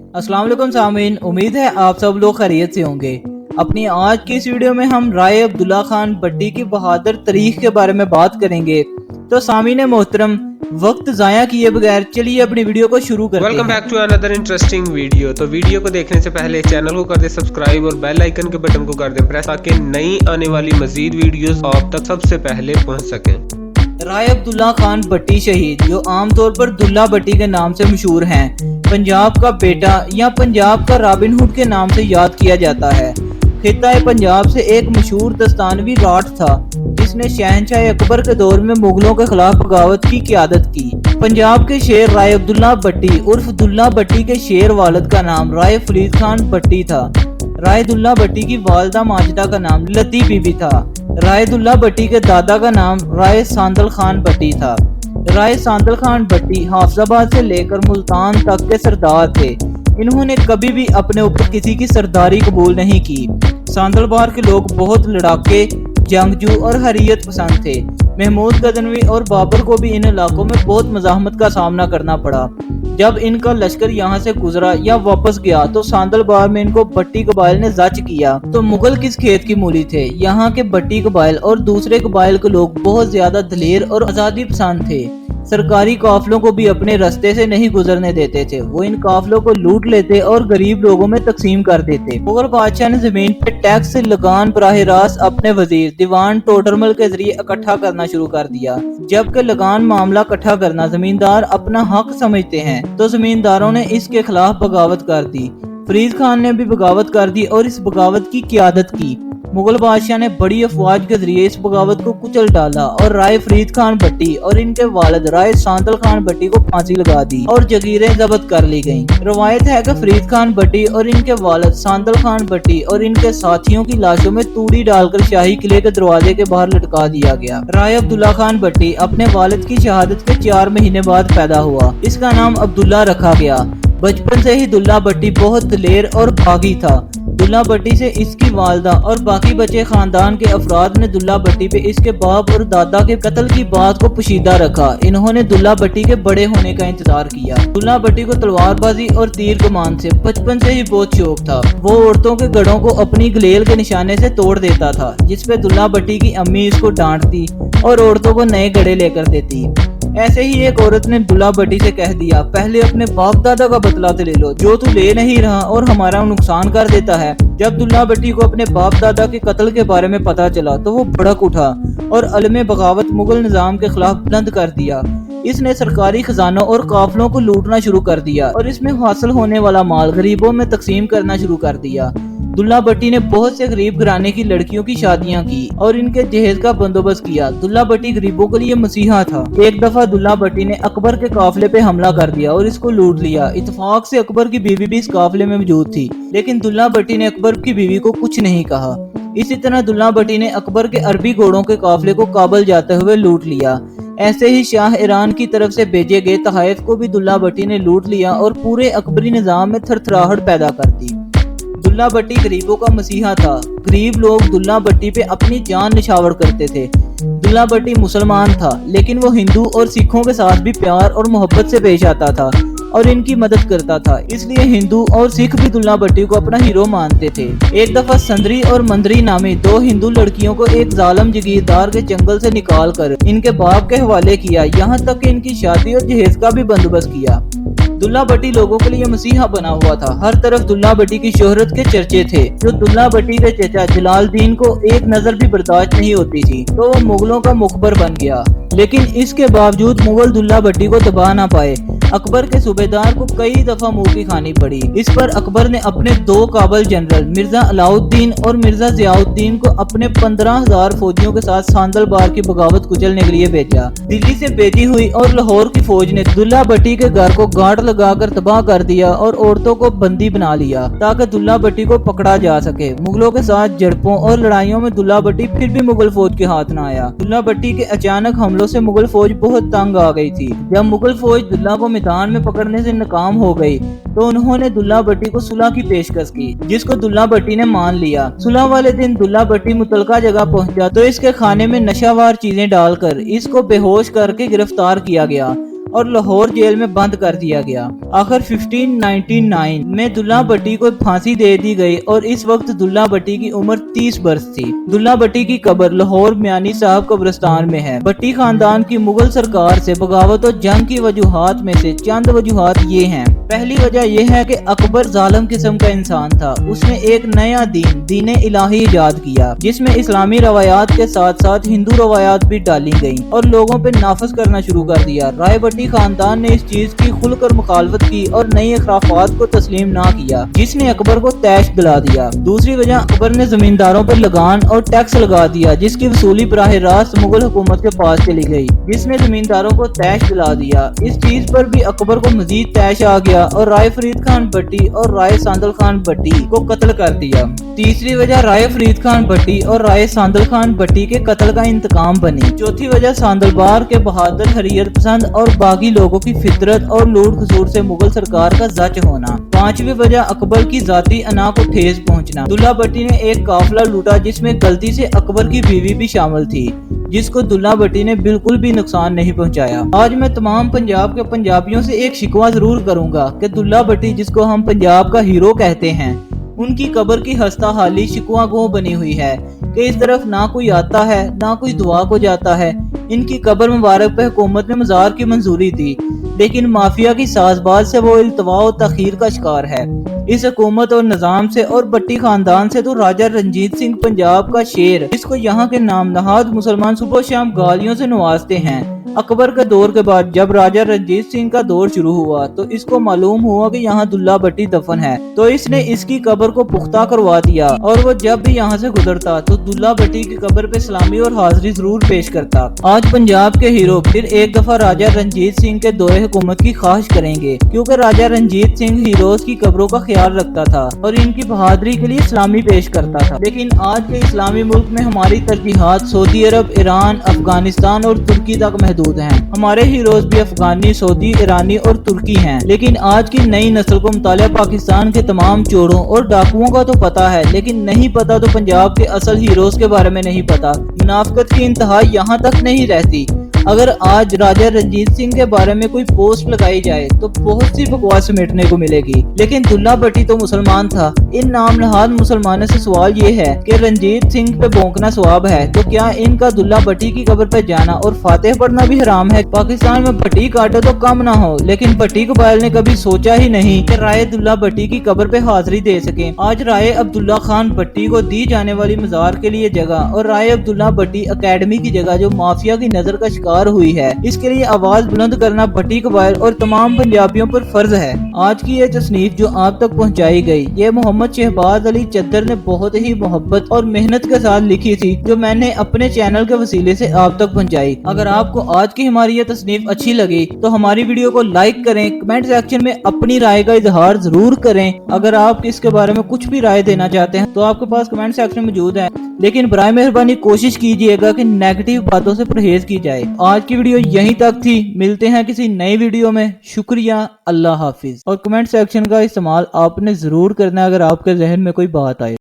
अस्सलाम वालेकुम सामीन, उम्मीद है आप सब लोग खैरियत से होंगे। अपनी आज की इस वीडियो में हम राय अब्दुल्ला खान भट्टी की बहादुर तारीख के बारे में बात करेंगे। तो सामीन मोहतरम, वक्त ज़ाया किए बगैर चलिए अपनी वीडियो को शुरू करते हैं। Welcome back to another interesting video. तो वीडियो को देखने से पहले चैनल को कर दे सब्सक्राइब और बेल आइकन के बटन को कर दे प्रेस ताकि नई आने वाली मजीद वीडियोस आप तक सबसे पहले पहुंच सकें। राय अब्दुल्ला खान भट्टी शहीद, जो आमतौर पर दुल्ला भट्टी के नाम से मशहूर हैं, पंजाब का बेटा या पंजाब का रॉबिन हुड के नाम से याद किया जाता है। खित्ता पंजाब से एक मशहूर दस्तानवी राठ था जिसने शहनशाह अकबर के दौर में मुगलों के खिलाफ बगावत की क़यादत की। पंजाब के शेर राय अब्दुल्ला भट्टी उर्फ दुल्ला भट्टी के शेर वालिद का नाम राय फरीद खान भट्टी था। राय दुल्ला भट्टी की वालिदा माजिदा का नाम लती बीबी था। राय दुल्ला भट्टी के दादा का नाम राय सांदल खान भट्टी था। राय सांदल खान भट्टी हाफजाबाद से लेकर मुल्तान तक के सरदार थे। इन्होंने कभी भी अपने ऊपर किसी की सरदारी कबूल नहीं की। सांदलबार के लोग बहुत लड़ाके, जंगजू और हरीयत पसंद थे। महमूद गजनवी और बाबर को भी इन इलाकों में बहुत मज़ाहमत का सामना करना पड़ा। जब इनका लश्कर यहाँ से गुजरा या वापस गया तो सांदलबार में इनको भट्टी कबाइल ने जच किया। तो मुगल किस खेत की मूली थे। यहाँ के भट्टी कबाइल और दूसरे कबाइल के लोग बहुत ज्यादा दलेर और आज़ादी पसंद थे। सरकारी काफलों को भी अपने रास्ते से नहीं गुजरने देते थे। वो इन काफलों को लूट लेते और गरीब लोगों में तकसीम कर देते। मुगल बादशाह ने जमीन पे टैक्स लगान बराह रास्त अपने वजीर दीवान टोडरमल के जरिए इकट्ठा करना शुरू कर दिया। जबकि लगान मामला इकट्ठा करना जमींदार अपना हक समझते हैं, तो जमींदारों ने इसके खिलाफ बगावत कर दी। फरीद खान ने भी बगावत कर दी और इस बगावत की क़यादत की। मुगल बादशाह ने बड़ी अफवाज के जरिए इस बगावत को कुचल डाला और राय फरीद खान भट्टी और इनके वालिद राय सांदल खान भट्टी को फांसी लगा दी और जगीरें जब्त कर ली गईं। रवायत है कि फरीद खान भट्टी और इनके वालिद सांदल खान भट्टी और इनके साथियों की लाशों में तूड़ी डालकर शाही किले के दरवाजे के बाहर लटका दिया गया। राय अब्दुल्ला खान भट्टी अपने वालिद की शहादत के 4 महीने बाद पैदा हुआ। इसका नाम अब्दुल्ला रखा गया। बचपन से ही दुल्ला भट्टी बहुत दलेर और बागी था। दुल्ला भट्टी से इसकी वालदा और बाकी बचे खानदान के अफराद ने दुल्ला भट्टी पे इसके बाप और दादा के कत्ल की बात को पोशीदा रखा। इन्होंने दुल्ला भट्टी के बड़े होने का इंतजार किया। दुल्ला भट्टी को तलवारबाजी और तीर कमान से बचपन से ही बहुत शौक था। वो औरतों के गढ़ों को अपनी गलेल के निशाने से तोड़ देता था, जिसपे दुल्ला भट्टी की अम्मी इसको डांटती और औरतों को नए गड़े लेकर देती। ऐसे ही एक औरत ने दुल्ला भट्टी से कह दिया, पहले अपने बाप दादा का बदला तो ले लो, जो तू ले नहीं रहा और हमारा नुकसान कर देता है। जब दुल्ला भट्टी को अपने बाप दादा के कत्ल के बारे में पता चला तो वो भड़क उठा और अलमे बगावत मुगल निजाम के खिलाफ बुलंद कर दिया। इसने सरकारी खजानों और काफलों को लूटना शुरू कर दिया और इसमें हासिल होने वाला माल गरीबों में तकसीम करना शुरू कर दिया। दुल्ला भट्टी ने बहुत से गरीब घराने की लड़कियों की शादियां की और इनके जहेज का बंदोबस्त किया। दुल्ला भट्टी गरीबों के लिए मसीहा था। एक दफा दुल्ला भट्टी ने अकबर के काफिले पे हमला कर दिया और इसको लूट लिया। इत्तेफाक से अकबर की बीवी भी इस काफिले में मौजूद थी, लेकिन दुल्ला भट्टी ने अकबर की बीवी को कुछ नहीं कहा। इसी तरह दुल्ला भट्टी ने अकबर के अरबी घोड़ों के काफिले को काबुल जाते हुए लूट लिया। ऐसे ही शाह ईरान की तरफ से भेजे गए तहाइफ को भी दुल्ला भट्टी ने लूट लिया और पूरे अकबरी निजाम में थरथराहट पैदा कर दी। दुल्ला भट्टी गरीबों का मसीहा था। गरीब लोग दुल्ला भट्टी पे अपनी जान निछावर करते थे। दुल्ला भट्टी मुसलमान था, लेकिन वो हिंदू और सिखों के साथ भी प्यार और मोहब्बत से पेश आता था और इनकी मदद करता था। इसलिए हिंदू और सिख भी दुल्ला भट्टी को अपना हीरो मानते थे। एक दफा संदरी और मंदरी नामी 2 हिंदू लड़कियों को एक जालिम जगीरदार के जंगल से निकाल कर इनके बाप के हवाले किया। यहाँ तक कि इनकी शादी और जहेज का भी बंदोबस्त किया। दुल्ला भट्टी लोगों के लिए मसीहा बना हुआ था। हर तरफ दुल्ला भट्टी की शोहरत के चर्चे थे। जो दुल्ला भट्टी के चचा जलालुद्दीन को एक नजर भी बर्दाश्त नहीं होती थी, तो वो मुगलों का मुखबर बन गया। लेकिन इसके बावजूद मुगल दुल्ला भट्टी को दबा ना पाए। अकबर के सूबेदार को कई दफा मुंह की खानी पड़ी। इस पर अकबर ने अपने 2 काबल जनरल मिर्जा अलाउद्दीन और मिर्जा जियाउद्दीन को अपने 15,000 फौजियों के साथ सांदलबार की बगावत कुचलने के लिए भेजा। दिल्ली से भेजी हुई और लाहौर की फौज ने दुल्ला भट्टी के घर को गांठ लगाकर तबाह कर दिया और औरतों को बंदी बना लिया ताकि दुल्ला भट्टी को पकड़ा जा सके। मुगलों के साथ झड़पों और लड़ाइयों में दुल्ला भट्टी फिर भी मुगल फौज के हाथ न आया। दुल्ला भट्टी के अचानक हमलों से मुगल फौज बहुत तंग आ गई थी। जब मुगल फौज दुल्ला को मैदान में पकड़ने से नाकाम हो गई तो उन्होंने दुल्ला भट्टी को सुलह की पेशकश की, जिसको दुल्ला भट्टी ने मान लिया। सुलह वाले दिन दुल्ला भट्टी मुतलका जगह पहुंचा तो इसके खाने में नशावार चीजें डालकर इसको बेहोश करके गिरफ्तार किया गया। और लाहौर जेल में बंद कर दिया गया। आखिर 1599 में दुल्ला भट्टी को फांसी दे दी गई और इस वक्त दुल्ला भट्टी की उम्र 30 वर्ष थी। दुल्ला भट्टी की कब्र लाहौर मियानी साहब कब्रिस्तान में है। भट्टी खानदान की मुगल सरकार से बगावत और जंग की वजूहात में से चंद वजूहात ये हैं। पहली वजह यह है कि अकबर जालिम किस्म का इंसान था। उसने एक नया दीन इलाही इजाद किया जिसमें इस्लामी रवायात के साथ साथ हिंदू रवायात भी डाली गई और लोगों पे नाफिज करना शुरू कर दिया। राय भट्टी खानदान ने इस चीज की खुलकर मुखालफत की और नई खराफात को तस्लीम ना किया जिसने अकबर को तैश दिला दिया। दूसरी वजह अकबर ने जमींदारों पर लगान और टैक्स लगा दिया जिसकी वसूली बराह रास्त मुगल हुकूमत के पास चली गई जिसने जमींदारों को तैश दिला दिया। इस चीज पर भी अकबर को मजीद तैश आ गया और राय फरीद खान भट्टी और राय सांदल खान भट्टी को कत्ल कर दिया। तीसरी वजह राय फरीद खान भट्टी और राय सांदल खान भट्टी के कत्ल का इंतकाम बनी। चौथी वजह सांदलबार के बहादुर हरियत पसंद और बागी लोगों की फितरत और लूट खसूर से मुगल सरकार का जच होना। पांचवी वजह अकबर की जाती अना को ठेस पहुंचना। दुल्ला भट्टी ने एक काफिला लूटा जिसमें गलती से अकबर की बीवी भी शामिल थी जिसको दुल्ला भट्टी ने बिल्कुल भी नुकसान नहीं पहुंचाया। आज मैं तमाम पंजाब के पंजाबियों से एक शिकवा जरूर करूंगा कि दुल्ला भट्टी जिसको हम पंजाब का हीरो कहते हैं उनकी कब्र की हस्ता हाली शिकवा गो बनी हुई है कि इस तरफ ना कोई आता है ना कोई दुआ को जाता है। इनकी कब्र मुबारक पे हुकूमत ने मज़ार की मंजूरी दी लेकिन माफिया की साजबाज से वो इल्तवा और तखीर का शिकार है। इस हुकूमत और निजाम से और भट्टी खानदान से तो राजा रंजीत सिंह पंजाब का शेर जिसको यहाँ के नामनहाद मुसलमान सुबह शाम गालियों से नवाजते हैं। अकबर के दौर के बाद जब राजा रंजीत सिंह का दौर शुरू हुआ तो इसको मालूम हुआ कि यहाँ दुल्ला भट्टी दफन है तो इसने इसकी कब्र को पुख्ता करवा दिया और वो जब भी यहाँ से गुजरता तो दुल्ला भट्टी की कब्र पे सलामी और हाजिरी जरूर पेश करता। आज पंजाब के हीरो फिर एक दफा राजा रंजीत सिंह के दौरे हुकूमत की ख्वाहिश करेंगे क्योंकि राजा रंजीत सिंह हीरोज की कब्रों का ख्याल रखता था और इनकी बहादुरी के लिए सलामी पेश करता था। लेकिन आज के इस्लामी मुल्क में हमारी तरजीहात सऊदी अरब, ईरान, अफगानिस्तान और तुर्की तक महदूद हैं। हमारे हीरोज भी अफगानी, सऊदी, ईरानी और तुर्की हैं। लेकिन आज की नई नस्ल को मुतालिया पाकिस्तान के तमाम चोरों और डाकुओं का तो पता है लेकिन नहीं पता तो पंजाब के असल हीरोज के बारे में नहीं पता। मुनाफिकत की इंतहा यहाँ तक नहीं रहती। अगर आज राजा रंजीत सिंह के बारे में कोई पोस्ट लगाई जाए तो बहुत सी बकवास समेटने को मिलेगी लेकिन दुल्ला भट्टी तो मुसलमान था। इन नामनहाद मुसलमानों से सवाल ये है कि रंजीत सिंह पे भौंकना सवाब है तो क्या इनका दुल्ला भट्टी की कब्र पे जाना और फातेह पढ़ना भी हराम है? पाकिस्तान में भट्टी काटो तो कम ना हो लेकिन भट्टी कबाइल ने कभी सोचा ही नहीं कि राय दुल्ला भट्टी की कब्र पे हाजिरी दे सके। आज राय अब्दुल्ला खान भट्टी को दी जाने वाली मजार के लिए जगह और राय अब्दुल्ला भट्टी अकेडमी की जगह जो माफिया की नजर का शिकार हुई है इसके लिए आवाज बुलंद करना भट्टी कबाइल और तमाम पंजाबियों पर फर्ज है। आज की ये तसनीफ जो आप तक पहुंचाई गई ये मोहम्मद शहबाज अली चद्दर ने बहुत ही मोहब्बत और मेहनत के साथ लिखी थी जो मैंने अपने चैनल के वसीले से आप तक पहुंचाई। अगर आपको आज की हमारी ये तसनीफ अच्छी लगी तो हमारी वीडियो को लाइक करें, कमेंट सेक्शन में अपनी राय का इजहार जरूर करें। अगर आप इसके बारे में कुछ भी राय देना चाहते हैं तो आपके पास कमेंट सेक्शन मौजूद है लेकिन बराए मेहरबानी कोशिश कीजिएगा कि नेगेटिव बातों से परहेज की जाए। आज की वीडियो यहीं तक थी, मिलते हैं किसी नई वीडियो में। शुक्रिया, अल्लाह हाफिज। और कमेंट सेक्शन का इस्तेमाल आपने जरूर करना है अगर आपके जहन में कोई बात आए।